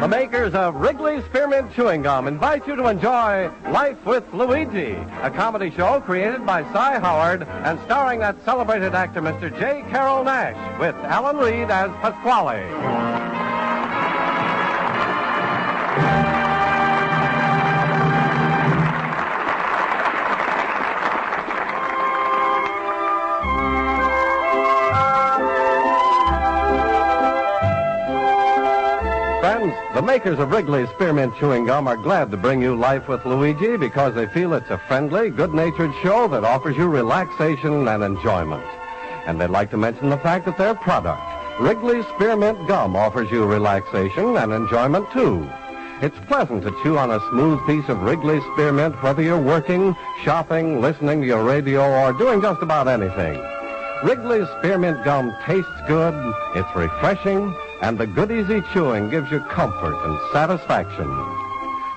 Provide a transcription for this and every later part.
The makers of Wrigley's Spearmint Chewing Gum invite you to enjoy Life with Luigi, a comedy show created by Cy Howard and starring that celebrated actor, Mr. J. Carroll Nash, with Alan Reed as Pasquale. Friends, the makers of Wrigley's Spearmint Chewing Gum are glad to bring you Life with Luigi because they feel it's a friendly, good-natured show that offers you relaxation and enjoyment. And they'd like to mention the fact that their product, Wrigley's Spearmint Gum, offers you relaxation and enjoyment, too. It's pleasant to chew on a smooth piece of Wrigley's Spearmint whether you're working, shopping, listening to your radio, or doing just about anything. Wrigley's Spearmint Gum tastes good, it's refreshing, and the good easy chewing gives you comfort and satisfaction.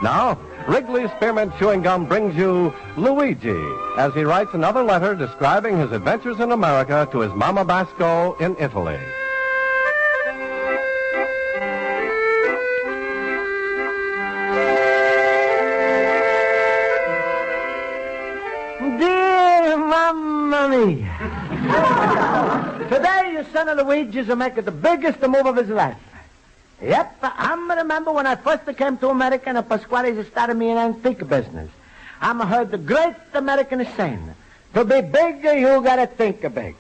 Now, Wrigley's Spearmint Chewing Gum brings you Luigi as he writes another letter describing his adventures in America to his Mama Basco in Italy. Dear Mamma Mia. Today, your son Luigi's making the biggest move of his life. Yep, I remember when I first came to America and Pasquale started me in antique business. I heard the great American saying, to be big, you gotta think big.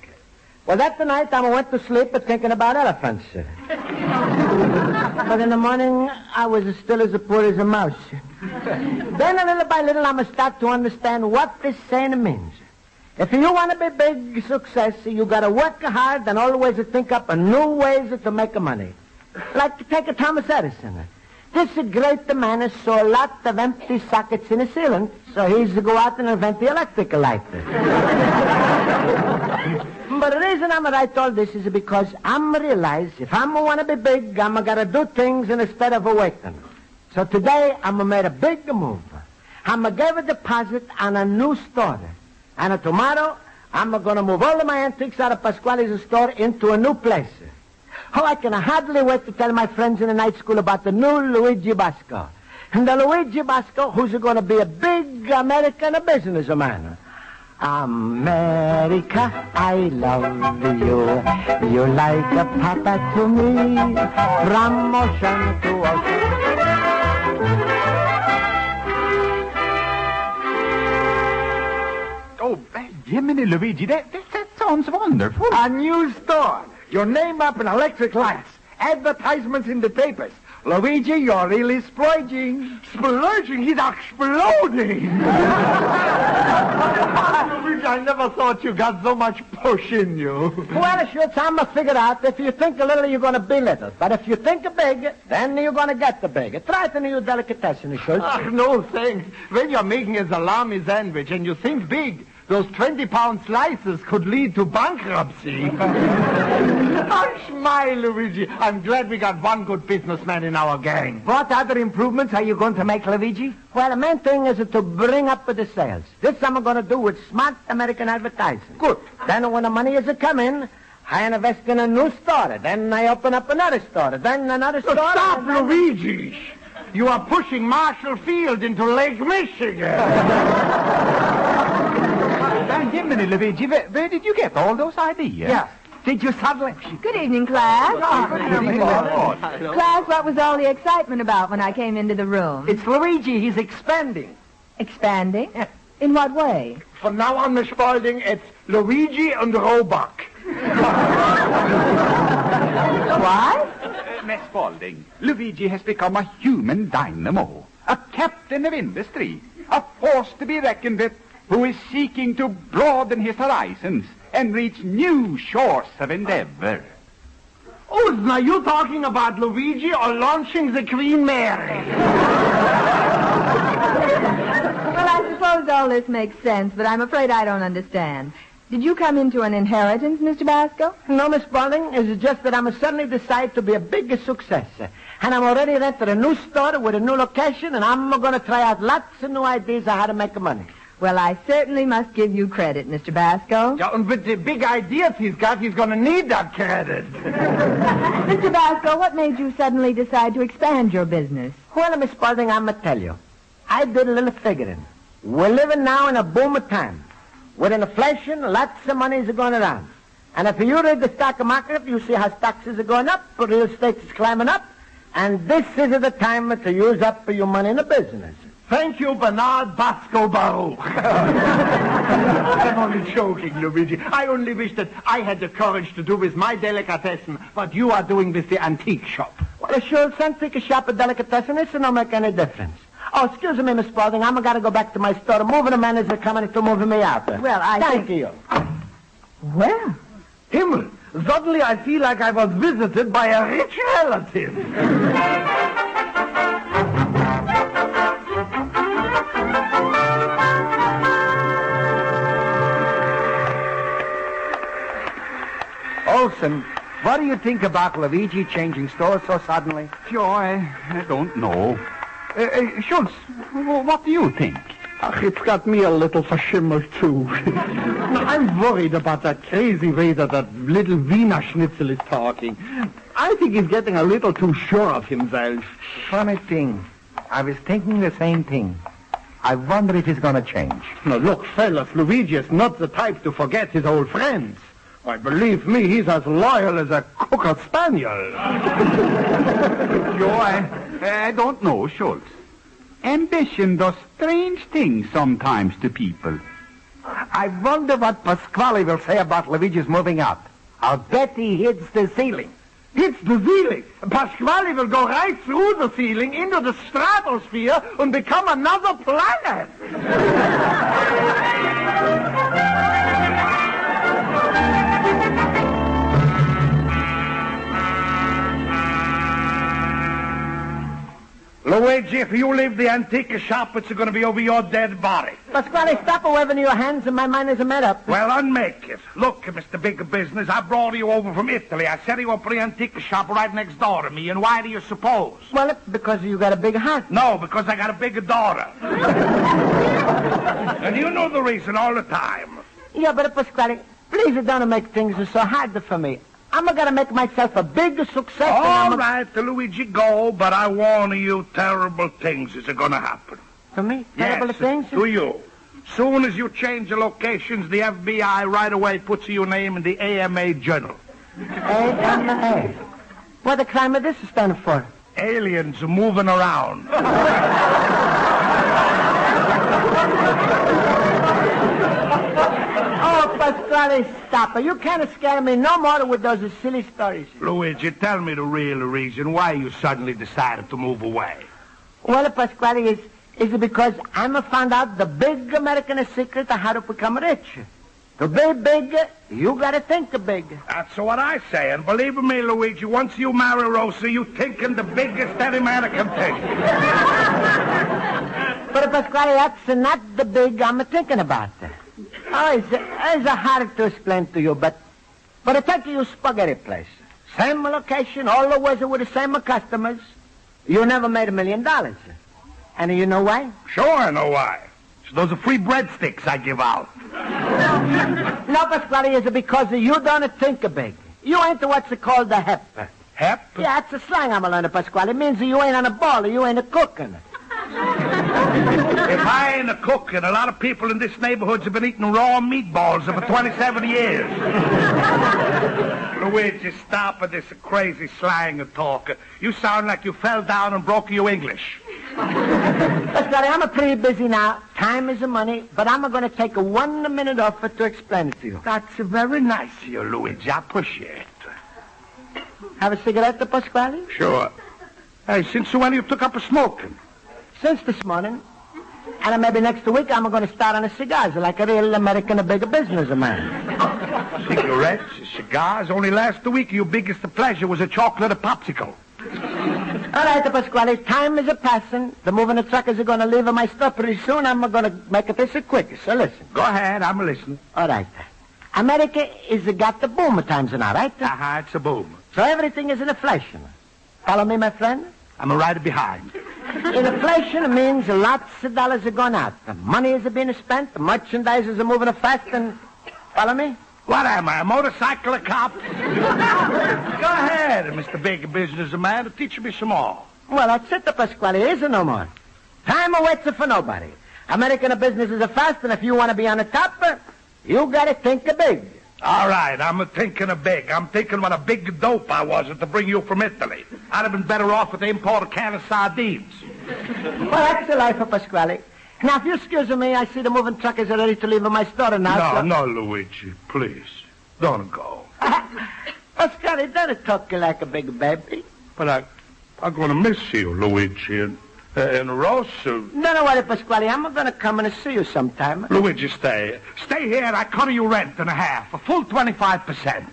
Well, that night I went to sleep thinking about elephants. But in the morning, I was as still as poor as a mouse. Then, little by little, I'm start to understand what this saying means. If you want to be big success, you got to work hard and always think up new ways to make money. Like take a Thomas Edison. This great man saw a lot of empty sockets in the ceiling, so he's to go out and invent the electric light. But the reason I'm write all this is because I'm realize if I'm want to be big, I'm got to do things instead of waiting. So today, I'm made a big move. I'm gave a deposit on a new store. And tomorrow, I'm going to move all of my antiques out of Pasquale's store into a new place. Oh, I can hardly wait to tell my friends in the night school about the new Luigi Basco. And the Luigi Basco who's going to be a big American businessman. America, I love you. You're like a papa to me. From ocean to ocean. Oh, Jiminy, Luigi, that sounds wonderful. A new store. Your name up in electric lights. Advertisements in the papers. Luigi, you're really splurging. Splurging? He's exploding. Luigi, I never thought you got so much push in you. Well, Schultz, I'm going to figure out if you think a little, you're going to be little. But if you think big, then you're going to get the big. Try the new delicatessen, Schultz. No, thanks. When you're making a salami sandwich and you think big, those 20-pound slices could lead to bankruptcy. Oh, smile, Luigi. I'm glad we got one good businessman in our gang. What other improvements are you going to make, Luigi? Well, the main thing is to bring up the sales. This I'm going to do with smart American advertising. Good. Then when the money is coming, I invest in a new store. Then I open up another store. Then another store. Stop, Luigi. You are pushing Marshall Field into Lake Michigan. Jiminy, Luigi, where did you get all those ideas? Yeah. Did you suddenly... Good evening, class. Good evening. Class, what was all the excitement about when I came into the room? It's Luigi. He's expanding. Expanding? Yeah. In what way? From now on, Miss Spaulding, it's Luigi and Roebuck. What? Miss Spaulding, Luigi has become a human dynamo, a captain of industry, a force to be reckoned with, who is seeking to broaden his horizons and reach new shores of endeavor. Oh, now you talking about Luigi or launching the Queen Mary? Well, I suppose all this makes sense, but I'm afraid I don't understand. Did you come into an inheritance, Mr. Basco? No, Miss Spaulding. It's just that I'm suddenly decided to be a big success. And I'm already rented a new store with a new location, and I'm going to try out lots of new ideas on how to make money. Well, I certainly must give you credit, Mr. Basco. Yeah, and with the big ideas he's got, he's going to need that credit. Mr. Basco, what made you suddenly decide to expand your business? Well, Miss Spaulding, I'm going to tell you. I did a little figuring. We're living now in a boom of time. With inflation, lots of money is going around. And if you read the stock market, you see how stocks is going up, real estate is climbing up, and this is the time to use up your money in the business. Thank you, Bernard Basco Baruch. I'm only joking, Luigi. I only wish that I had the courage to do with my delicatessen what you are doing with the antique shop. Well, a Schultz antique shop of delicatessen, it don't make any difference. Oh, excuse me, Miss Spaulding. I'm got to go back to my store. Moving the manager coming to moving me out. Well, Thank you. Well, Himmel, suddenly I feel like I was visited by a rich relative. Olson, what do you think about Luigi changing stores so suddenly? Sure, I don't know. Schultz, what do you think? It's got me a little verschimmelt, too. I'm worried about that crazy way that little Wiener Schnitzel is talking. I think he's getting a little too sure of himself. Funny thing. I was thinking the same thing. I wonder if he's going to change. Now, look, fellas, Luigi is not the type to forget his old friends. Why, believe me, he's as loyal as a cocker spaniel. Sure, I don't know, Schultz. Ambition does strange things sometimes to people. I wonder what Pasquale will say about Luigi's moving out. I'll bet he hits the ceiling. Hits the ceiling. Pasquale will go right through the ceiling into the stratosphere and become another planet. Luigi, if you leave the antique shop, it's going to be over your dead body. Pasquale, stop waving your hands and my mind is made up. Well, unmake it. Look, Mr. Big Business, I brought you over from Italy. I set you up for the antique shop right next door to me. And why do you suppose? Well, it's because you got a big heart. No, because I got a bigger daughter. And you know the reason all the time. Yeah, but Pasquale, please don't make things so hard for me. I'm going to make myself a big success. All right, Luigi, go, but I warn you, terrible things is going to happen. To me? Terrible things? To you. Soon as you change the locations, the FBI right away puts your name in the AMA Journal. AMA? What the crime of this stand for? Aliens moving around. Oh, Pasquale, stop it. You can't scare me no more with those silly stories. Luigi, tell me the real reason why you suddenly decided to move away. Well, Pasquale, is it because I'm found out the big American secret of how to become rich? To be big, you got to think big. That's what I say. And believe me, Luigi, once you marry Rosa, you thinking the biggest any man can think. But, Pasquale, that's not the big I'm thinking about. Oh, it's hard to explain to you, but I take you spaghetti place. Same location, always with the same customers. You never made $1 million. And you know why? Sure I know why. So those are free breadsticks I give out. No, Pasquale, is it because you don't think big. You ain't what's called the hep. Hep? Yeah, it's a slang I'm learning, Pasquale. It means you ain't on a ball, you ain't a cooking. If I ain't a cook, and a lot of people in this neighborhood have been eating raw meatballs for 27 years. Luigi, stop with this crazy slang of talk. You sound like you fell down and broke your English. Pasquale, I'm pretty busy now. Time is money, but I'm going to take 1 minute off to explain it to you. That's very nice of you, Luigi. I appreciate it. Have a cigarette, Pasquale? Sure. Hey, since when you took up a smoking? Since this morning. And maybe next week I'm going to start on the cigars like a real American big businessman. Cigarettes, cigars. Only last week your biggest pleasure was a chocolate popsicle. All right, Pasquale, time is passing. The moving truckers are going to leave my store pretty soon. I'm going to make it this quick. So listen. Go ahead, I'm listening. All right. America is got the boom times now, right? It's a boom. So everything is inflation. Follow me, my friend? I'm right behind. Inflation means lots of dollars are going out. The money is being spent, the merchandisers are moving fast, and... Follow me? What am I, a motorcycle cop? Go ahead, Mr. Big Businessman, to teach me some more. Well, that's it, Pasquale. Isn't no more. Time waits for nobody. American businesses are fast, and if you want to be on the top, you got to think big. All right, I'm thinking of big. I'm thinking what a big dope I was to bring you from Italy. I'd have been better off with the imported can of sardines. Well, that's the life of Pasquale. Now, if you excuse me, I see the moving truckers are ready to leave my store now. No, Luigi, please. Don't go. Pasquale, don't talk like a big baby. But I'm going to miss you, Luigi, and Rosa. Don't worry, Pasquale. I'm going to come and see you sometime. Luigi, stay. Stay here. I cut you rent in half, a full 25%.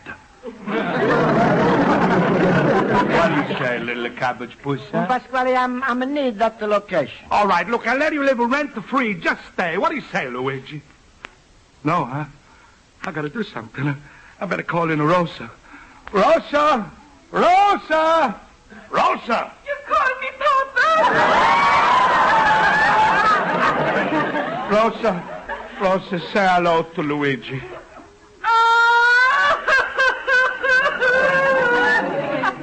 What do you say, little cabbage pussy? Well, Pasquale, I'm in need of the location. All right, look, I'll let you live rent-free. Just stay. What do you say, Luigi? No, huh? I got to do something. I better call in Rosa. Rosa! Rosa! Rosa! You called me Papa! Rosa, say hello to Luigi.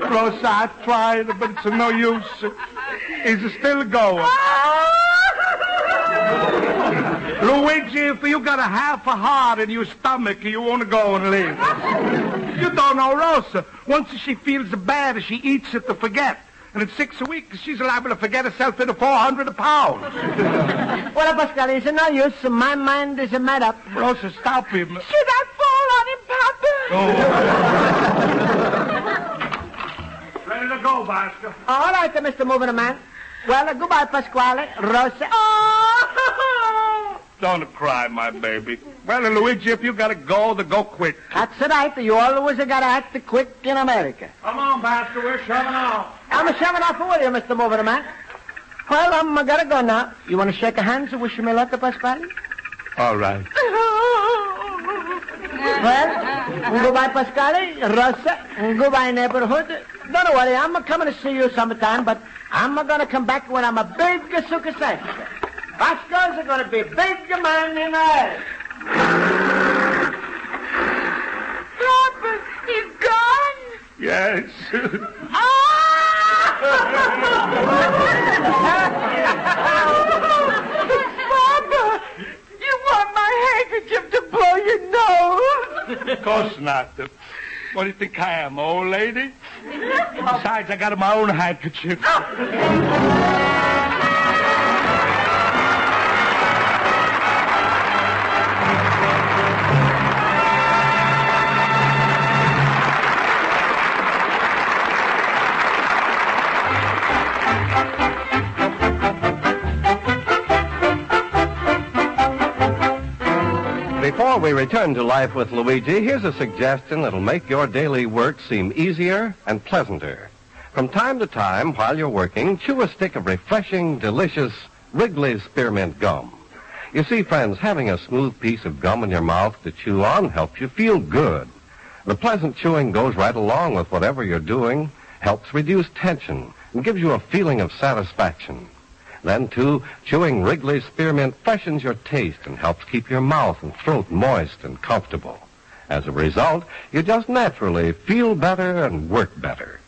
Rosa, I tried, but it's no use. He's still going. Luigi, if you got a half a heart in your stomach, you want to go and leave. You don't know Rosa. Once she feels bad, she eats it to forget. And in 6 weeks, she's liable to forget herself into 400 pounds. Well, Pasquale, it's no use. My mind is made up. Rosa, stop him. Should I fall on him, Papa? Ready to go, Basco. All right, Mr. Moving Man. Well, goodbye, Pasquale. Rosa. Don't cry, my baby. Well, Luigi, if you gotta go, then go quick. That's right. You always gotta act quick in America. Come on, Basco. We're shoving off. I'm shoving off with you, Mr. Moving Man. Well, I'm gotta go now. You want to shake hands and wish me luck, Pasquale? All right. Well, goodbye, Pasquale, Rosa, goodbye, neighborhood. Don't worry, I'm coming to see you sometime, but I'm going to come back when I'm a big success. Basco's going to be a big man in there. Papa, he's gone? Yes. Papa, you want my handkerchief to blow your nose? Of course not. What do you think I am, old lady? Besides, I got my own handkerchief. Before we return to life with Luigi, here's a suggestion that'll make your daily work seem easier and pleasanter. From time to time, while you're working, chew a stick of refreshing, delicious Wrigley's Spearmint Gum. You see, friends, having a smooth piece of gum in your mouth to chew on helps you feel good. The pleasant chewing goes right along with whatever you're doing, helps reduce tension, and gives you a feeling of satisfaction. Then, too, chewing Wrigley's Spearmint freshens your taste and helps keep your mouth and throat moist and comfortable. As a result, you just naturally feel better and work better.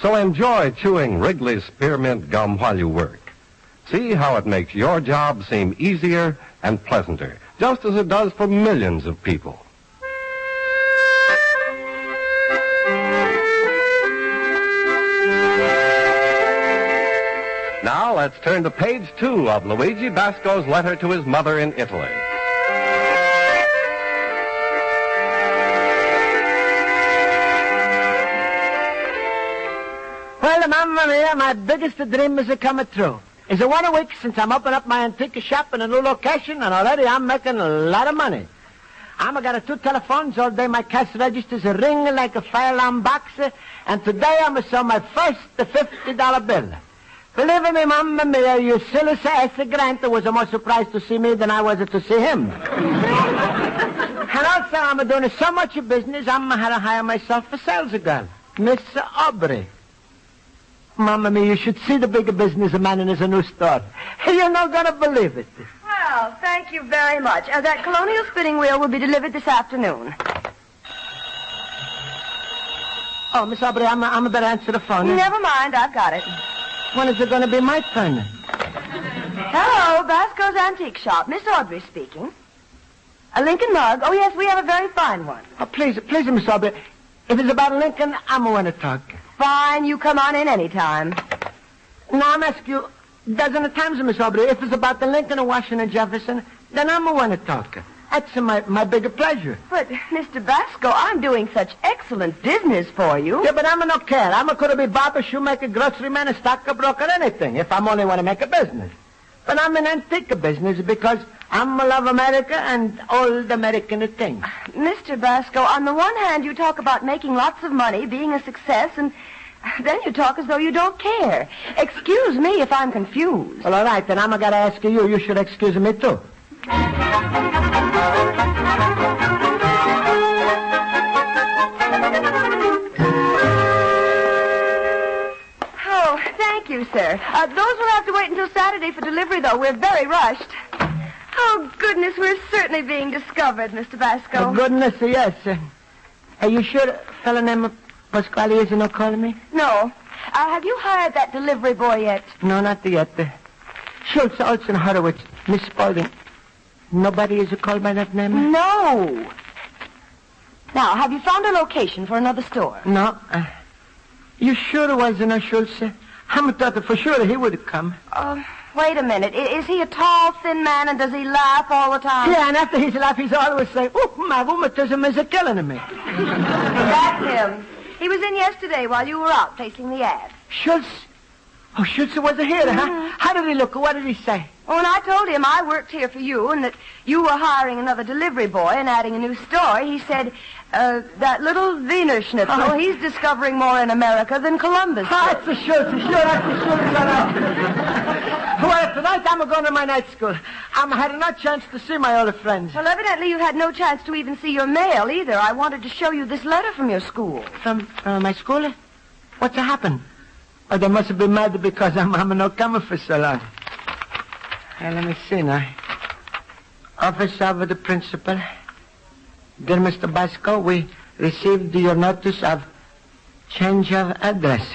So enjoy chewing Wrigley's Spearmint Gum while you work. See how it makes your job seem easier and pleasanter, just as it does for millions of people. Now let's turn to page 2 of Luigi Basco's letter to his mother in Italy. Well, Mamma Mia, my biggest dream is coming true. It's 1 week since I'm opening up my antique shop in a new location, and already I'm making a lot of money. I'm got 2 telephones all day. My cash registers are ringing like a fire alarm box, and today I'm going to sell my first $50 bill. Believe me, Mamma Mia, you silly S. Grant was more surprised to see me than I was to see him. And also, I'm doing so much business, I'm going to hire myself a sales girl, Miss Aubrey. Mamma mia, you should see the bigger business a man in his new store. You're not going to believe it. Well, thank you very much. That colonial spinning wheel will be delivered this afternoon. Oh, Miss Aubrey, I'm better answer the phone. Never mind, I've got it. When is it going to be my turn? Hello, Basco's Antique Shop. Miss Audrey speaking. A Lincoln mug? Oh, yes, we have a very fine one. Oh, please, Miss Aubrey. If it's about Lincoln, I'm going to talk. Fine, you come on in any time. Now, I'm asking you dozen of times, Miss Aubrey, if it's about the Lincoln or Washington Jefferson, then I'm going to talk. That's my bigger pleasure. But, Mr. Basco, I'm doing such excellent business for you. Yeah, but I'm no care. I'm a could be barber, shoemaker, grocery man, a stockbroker, anything, if I'm only want to make a business. But I'm an antique business because I'm a love America and old American things. Mr. Basco, on the one hand, you talk about making lots of money, being a success, and then you talk as though you don't care. Excuse me if I'm confused. Well, all right, then I'm going to ask you. You should excuse me, too. Oh, thank you, sir. Those will have to wait until Saturday for delivery, though. We're very rushed. Oh, goodness, we're certainly being discovered, Mr. Basco. Oh, goodness, yes. Are you sure a fellow named Pasquale isn't calling me? No. Have you hired that delivery boy yet? No, not yet. Schultz, Olson, Horowitz, Miss Spaulding. Nobody is called by that name? No. Now, have you found a location for another store? No. You sure it wasn't Schultz? I thought for sure he would come. Wait a minute. Is he a tall, thin man, and does he laugh all the time? Yeah, and after he's laugh, he's always saying, "Oh, my rheumatism is killing me." That's him. He was in yesterday while you were out facing the ad. Schultz? Oh, Schultz was here, huh? How did he look? What did he say? Oh, and I told him I worked here for you and that you were hiring another delivery boy and adding a new store. He said, that little Wiener Schnitzel, he's discovering more in America than Columbus. That's the Schultz. Sure, that's the Schultz. Well, tonight I'm going to my night school. I had no chance to see my old friends. Well, evidently you had no chance to even see your mail either. I wanted to show you this letter from your school. From my school? What's happened? Oh, they must have been mad because I'm not coming for so long. Let me see now. Office of the principal. Dear Mr. Basco, we received your notice of change of address.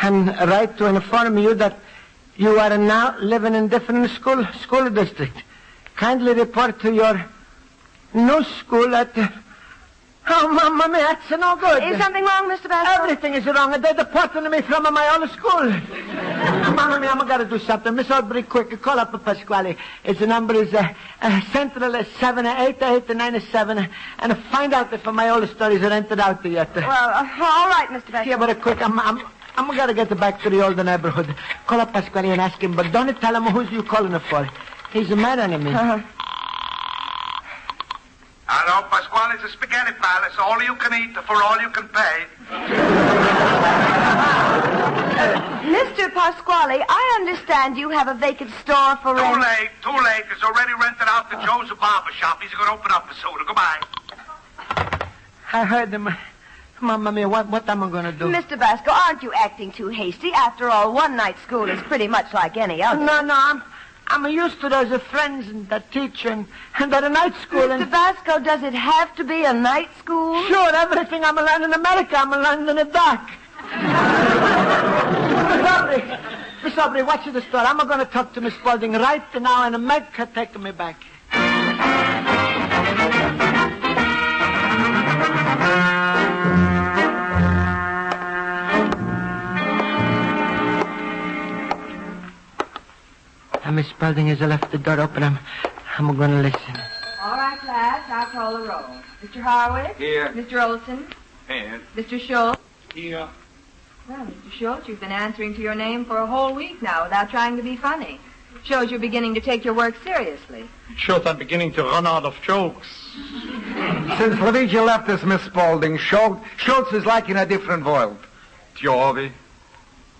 And write to inform you that you are now living in different school district. Kindly report to your new school at... Oh, Mamma mia, that's no good. Is something wrong, Mr. Basco? Everything is wrong. They're deporting me from my own school. Mamma mia, I'm going to do something. Miss Audrey, quick, call up Pasquale. His number is Central 788-97, and find out if my old stories are rented out yet. Well, all right, Mr. Basco. Yeah, but quick, I'm going to get back to the old neighborhood. Call up Pasquale and ask him, but don't tell him who's you calling it for. He's mad on me. Hello, Pasquale, it's a spaghetti palace. All you can eat for all you can pay. Mr. Pasquale, I understand you have a vacant store for rent. Too late. It's already rented out to Joe's barber shop. He's going to open up soon. Goodbye. I heard him. Mamma mia, what am I going to do? Mr. Basco, aren't you acting too hasty? After all, one-night school is pretty much like any other. No, I'm used to those friends and that teacher and that night school. Mr. Basco, does it have to be a night school? Sure, everything I'm learning in America, I'm learning in the dark. Miss Aubrey, watch the store. I'm going to talk to Miss Spaulding right now and make her take me back. Miss Spaulding has left the door open. I'm going to listen. All right, class. I'll call the roll. Mr. Harwood? Here. Mr. Olson? Here. Mr. Schultz? Here. Well, Mr. Schultz, you've been answering to your name for a whole week now without trying to be funny. Shows you're beginning to take your work seriously. It shows I'm beginning to run out of jokes. Since Luigi left us, Miss Spaulding, Schultz is like in a different world. Joey,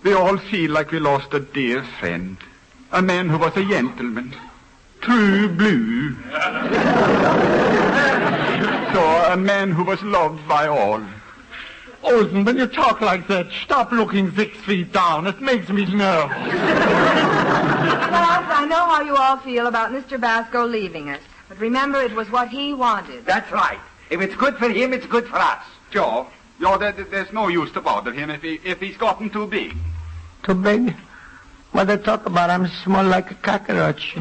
we all feel like we lost a dear friend. A man who was a gentleman. True blue. So a man who was loved by all. Olsen, when you talk like that, stop looking 6 feet down. It makes me nervous. Well, I know how you all feel about Mr. Basco leaving us. But remember, it was what he wanted. That's right. If it's good for him, it's good for us. Joe, there's no use to bother him if he's gotten too big. Too big? What they talk about? I'm small like a cockroach.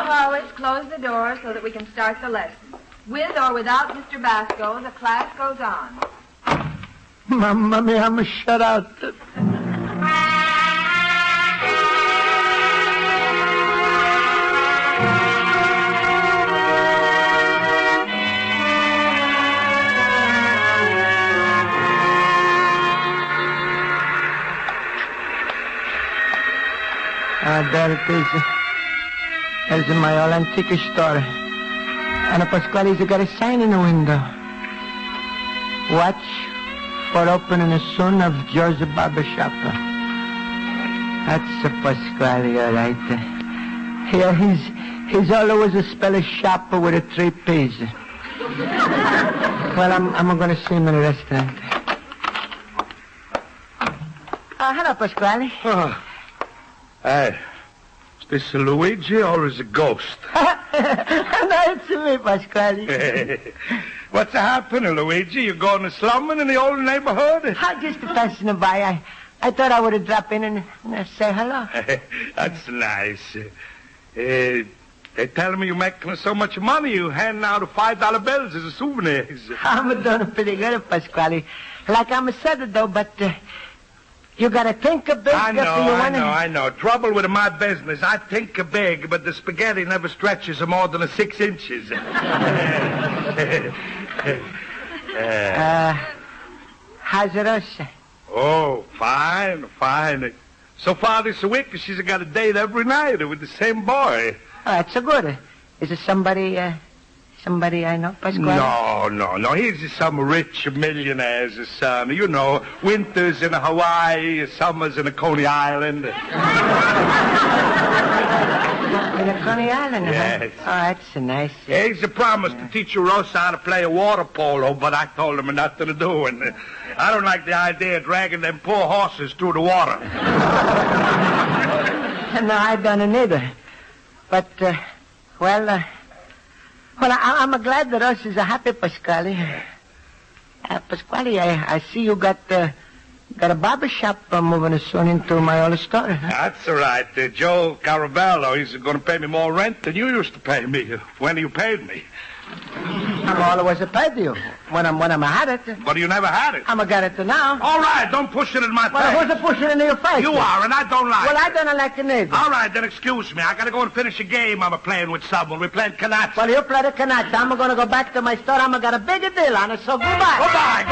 Always close the door so that we can start the lesson. With or without Mr. Basco, the class goes on. Mamma mia, I'm shut out. There it is. There's my old antique store. And Pasquale's got a sign in the window. Watch for opening soon of Joe's barber shop. That's a Pasquale, all right. Yeah, he's always a spell a shop with a 3 P's. Well, I'm going to see him in a restaurant. Hello, Pasquale. Oh. Hey, is this a Luigi or is it a ghost? No, it's me, Pasquale. What's happening, Luigi? You going to slumming in the old neighborhood? I'm just passing by. I thought I would drop in and say hello. That's nice. They tell me you're making so much money you handing out $5 bills as souvenirs. I'm doing pretty good, Pasquale. Like I'm said, though, but... you gotta think big. I know. Trouble with my business. I think big, but the spaghetti never stretches more than 6 inches. How's Rosa? Oh, fine. So far this week, she's got a date every night with the same boy. Oh, that's so good. Is it somebody I know, Pasquale? No. He's just some rich millionaire's son. You know, winters in Hawaii, summers in Coney Island. In Coney Island, yes. Huh? Oh, that's nice. He's promised to teach you Rosa how to play a water polo, but I told him nothing to do, and I don't like the idea of dragging them poor horses through the water. No, I don't either. But, well, I'm glad that us is a happy, Pasquale. Pasquale, I see you got a barber shop moving soon into my old store. Huh? That's all right. Joe Carabello, he's going to pay me more rent than you used to pay me when you paid me. I'm always paid you when I had it. But you never had it. I'm got it now. All right, don't push it in my face. Well, who's pushing it in your face? You are, and I don't like it. Well, I don't like it neither. All right, then excuse me. I got to go and finish a game I'm playing with someone. We're playing Canazza. Well, you play the Canazza. I'm going to go back to my store. I'm got a bigger deal on it, so goodbye. Goodbye.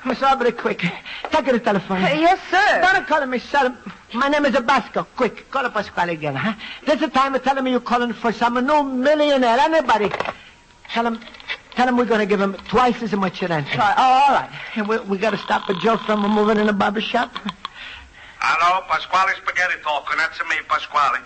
Miss Aubrey, quick. Take the telephone. Yes, sir. Don't call me, sir. My name is Basco. Quick, call Pasquale again, huh? This is the time of telling me you're calling for some new millionaire. Anybody. Tell him we're going to give him twice as much rent. All right. And we got to stop a Joe from moving in a barber shop. Hello, Pasquale Spaghetti talking. That's me, Pasquale.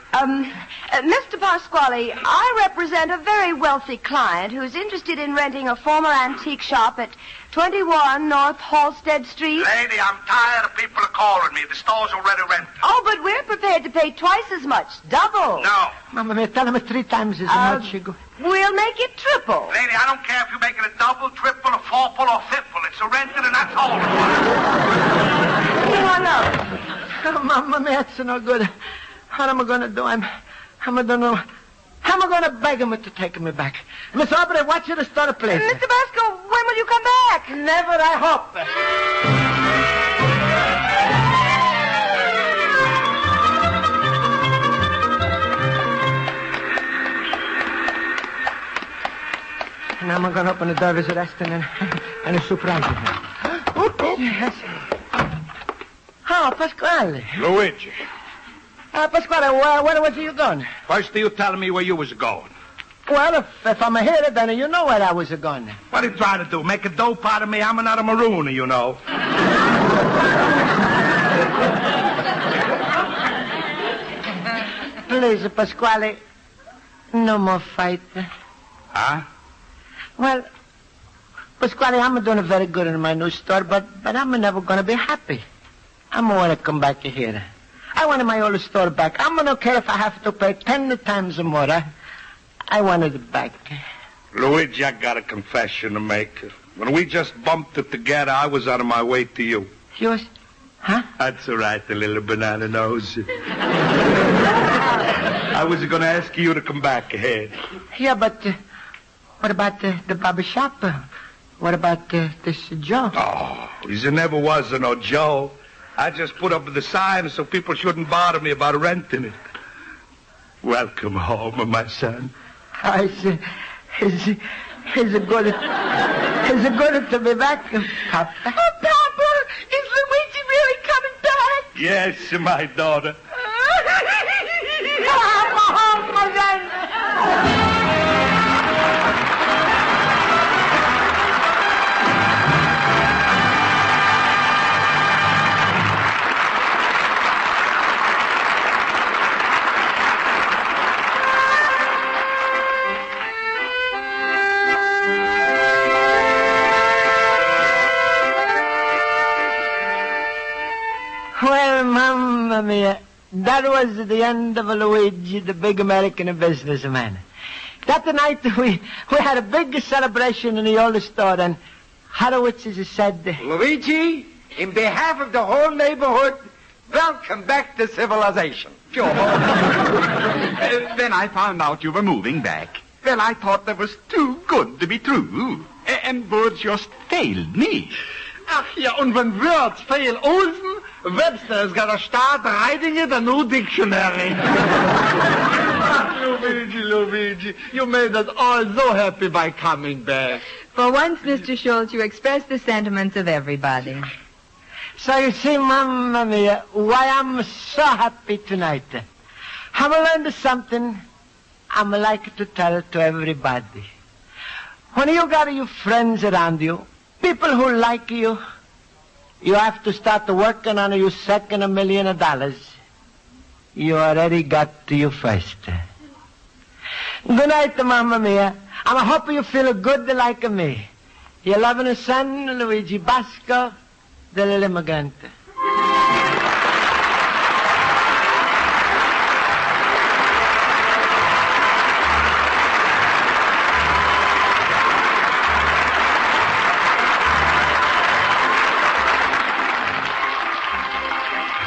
Mr. Pasquale, I represent a very wealthy client who's interested in renting a former antique shop at 21 North Halstead Street. Lady, I'm tired of people calling me. The store's already rented. Oh, but we're prepared to pay twice as much. Double. No. Mama, tell him 3 times as much. We'll make it triple. Lady, I don't care if you make it a double, triple, a fourple, or fifple. It's a rented, and that's all. He hung up. Oh, Mama, that's no good. What am I going to do? I don't know. How am I going to beg him to take me back? Miss Aubrey, watch you to start a place. Mr. Basco, when will you come back? Never, I hope. And I'm going to open the door of the restaurant and a surprise him. Yes. Oh, Pasquale. Luigi. Pasquale, where was you going? First, you telling me where you was going. Well, if I'm here, then you know where I was going. What are you trying to do? Make a dope out of me? I'm not a marooner, you know. Please, Pasquale, no more fight. Huh? Well, Pasquale, I'm doing very good in my new store, but I'm never going to be happy. I'm going to come back here. I want my old store back. I'm going to care if I have to pay 10 times more. I want it back. Luigi, I got a confession to make. When we just bumped it together, I was on my way to you. You was? Huh? That's all right, the little banana nose. I was going to ask you to come back ahead. Yeah, but what about the barber shop? What about this Joe? Oh, there never was no Joe. I just put up the sign so people shouldn't bother me about renting it. Welcome home, my son. It's good to be back, Papa. Oh, Papa, is Luigi really coming back? Yes, my daughter. Come home again. Well, Mamma Mia, that was the end of Luigi, the big American businessman. That night we had a big celebration in the old store, and Horowitz said... Luigi, in behalf of the whole neighborhood, welcome back to civilization. Sure. Then I found out you were moving back. Well, I thought that was too good to be true. And words just failed me. Ach ja, und when words fail Olsen, Webster's got to start writing it a new dictionary. Luigi, you made us all so happy by coming back. For once, Mr. Schultz, you expressed the sentiments of everybody. So you see, Mamma Mia, why I'm so happy tonight. I've learned something I'm like to tell to everybody. When you got your friends around you, people who like you, you have to start working on your second $1 million. You already got to your first. Good night, Mamma Mia. I hope you feel good like me. Your loving son, Luigi Basco, the Little Immigrant.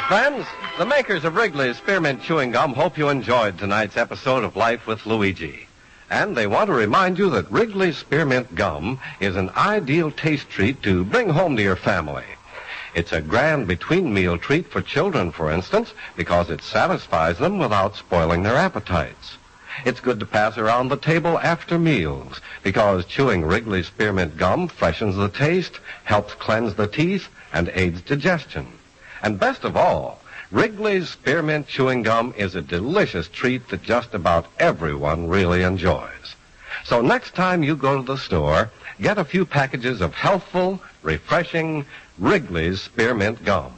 Friends, the makers of Wrigley's Spearmint Chewing Gum hope you enjoyed tonight's episode of Life with Luigi. And they want to remind you that Wrigley's Spearmint Gum is an ideal taste treat to bring home to your family. It's a grand between-meal treat for children, for instance, because it satisfies them without spoiling their appetites. It's good to pass around the table after meals, because chewing Wrigley's Spearmint Gum freshens the taste, helps cleanse the teeth, and aids digestion. And best of all, Wrigley's Spearmint Chewing Gum is a delicious treat that just about everyone really enjoys. So next time you go to the store, get a few packages of healthful, refreshing Wrigley's Spearmint Gum.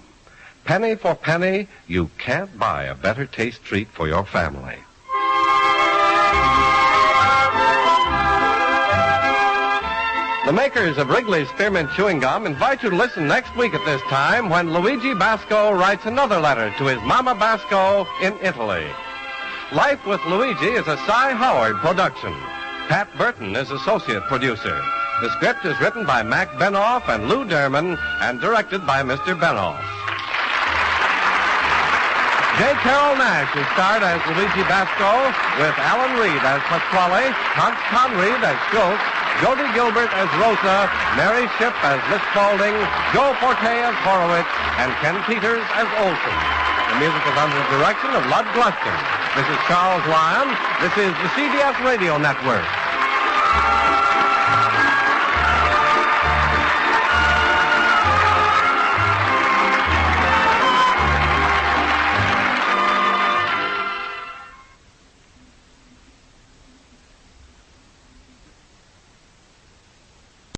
Penny for penny, you can't buy a better taste treat for your family. The makers of Wrigley's Spearmint Chewing Gum invite you to listen next week at this time when Luigi Basco writes another letter to his Mama Basco in Italy. Life with Luigi is a Cy Howard production. Pat Burton is associate producer. The script is written by Mac Benoff and Lou Derman and directed by Mr. Benoff. J. Carroll Nash is starred as Luigi Basco with Alan Reed as Pasquale, Hans Conried as Schultz, Jody Gilbert as Rosa, Mary Shipp as Miss Spaulding, Joe Forte as Horowitz, and Ken Peters as Olson. The music is under the direction of Lud Gluskin. This is Charles Lyon. This is the CBS Radio Network.